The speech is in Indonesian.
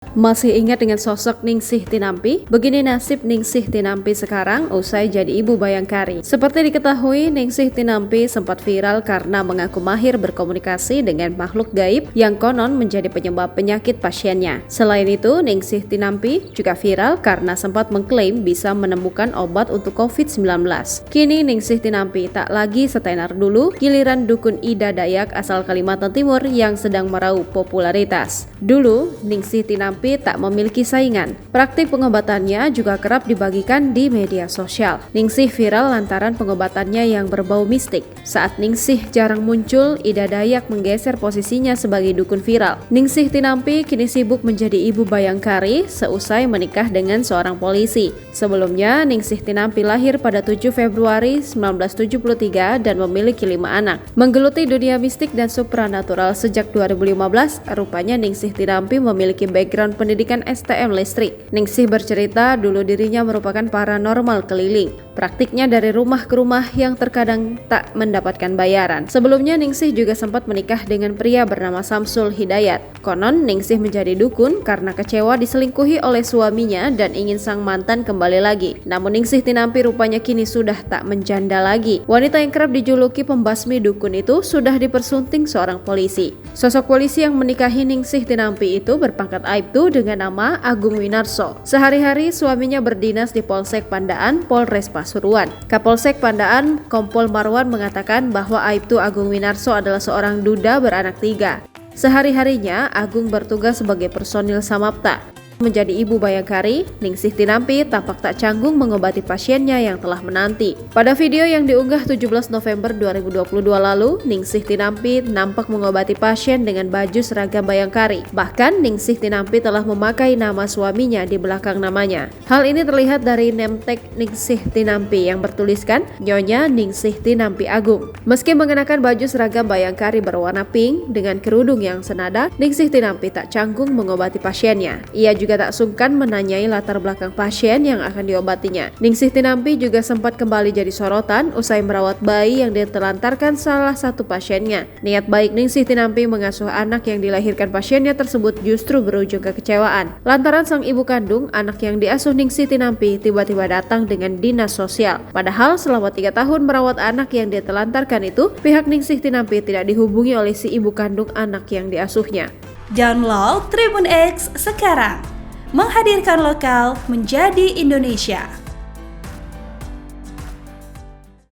Masih ingat dengan sosok Ningsih Tinampi? Begini nasib Ningsih Tinampi sekarang usai jadi ibu bayangkari. Seperti diketahui, Ningsih Tinampi sempat viral karena mengaku mahir berkomunikasi dengan makhluk gaib yang konon menjadi penyebab penyakit pasiennya. Selain itu, Ningsih Tinampi juga viral karena sempat mengklaim bisa menemukan obat untuk COVID-19. Kini Ningsih Tinampi tak lagi setenar dulu, giliran dukun Ida Dayak asal Kalimantan Timur yang sedang meraup popularitas. Dulu, Ningsih Tinampi tak memiliki saingan. Praktik pengobatannya juga kerap dibagikan di media sosial. Ningsih viral lantaran pengobatannya yang berbau mistik. Saat Ningsih jarang muncul, Ida Dayak menggeser posisinya sebagai dukun viral. Ningsih Tinampi kini sibuk menjadi ibu bayangkari seusai menikah dengan seorang polisi. Sebelumnya, Ningsih Tinampi lahir pada 7 Februari 1973 dan memiliki 5 anak. Menggeluti dunia mistik dan supranatural sejak 2015, rupanya Ningsih Tinampi memiliki background pendidikan STM listrik. Ningsih bercerita dulu dirinya merupakan paranormal keliling. Praktiknya dari rumah ke rumah yang terkadang tak mendapatkan bayaran. Sebelumnya Ningsih juga sempat menikah dengan pria bernama Samsul Hidayat. Konon Ningsih menjadi dukun karena kecewa diselingkuhi oleh suaminya dan ingin sang mantan kembali lagi. Namun Ningsih Tinampi rupanya kini sudah tak menjanda lagi. Wanita yang kerap dijuluki pembasmi dukun itu sudah dipersunting seorang polisi. Sosok polisi yang menikahi Ningsih Tinampi itu berpangkat Aibtu dengan nama Agung Winarso. Sehari-hari suaminya berdinas di Polsek Pandaan, Polres Pasuruan. Kapolsek Pandaan, Kompol Marwan mengatakan bahwa Aibtu Agung Winarso adalah seorang duda beranak 3. Sehari-harinya Agung bertugas sebagai personil Samapta. Menjadi ibu bayangkari, Ningsih Tinampi tampak tak canggung mengobati pasiennya yang telah menanti. Pada video yang diunggah 17 November 2022 lalu, Ningsih Tinampi nampak mengobati pasien dengan baju seragam bayangkari. Bahkan Ningsih Tinampi telah memakai nama suaminya di belakang namanya. Hal ini terlihat dari name tag Ningsih Tinampi yang bertuliskan Nyonya Ningsih Tinampi Agung. Meski mengenakan baju seragam bayangkari berwarna pink dengan kerudung yang senada, Ningsih Tinampi tak canggung mengobati pasiennya. Ia juga tak sungkan menanyai latar belakang pasien yang akan diobatinya. Ningsih Tinampi juga sempat kembali jadi sorotan usai merawat bayi yang ditelantarkan salah satu pasiennya. Niat baik Ningsih Tinampi mengasuh anak yang dilahirkan pasiennya tersebut justru berujung kekecewaan. Lantaran sang ibu kandung anak yang diasuh Ningsih Tinampi tiba-tiba datang dengan dinas sosial. Padahal selama 3 tahun merawat anak yang ditelantarkan itu, pihak Ningsih Tinampi tidak dihubungi oleh si ibu kandung anak yang diasuhnya. Download Tribun X sekarang. Menghadirkan lokal menjadi Indonesia.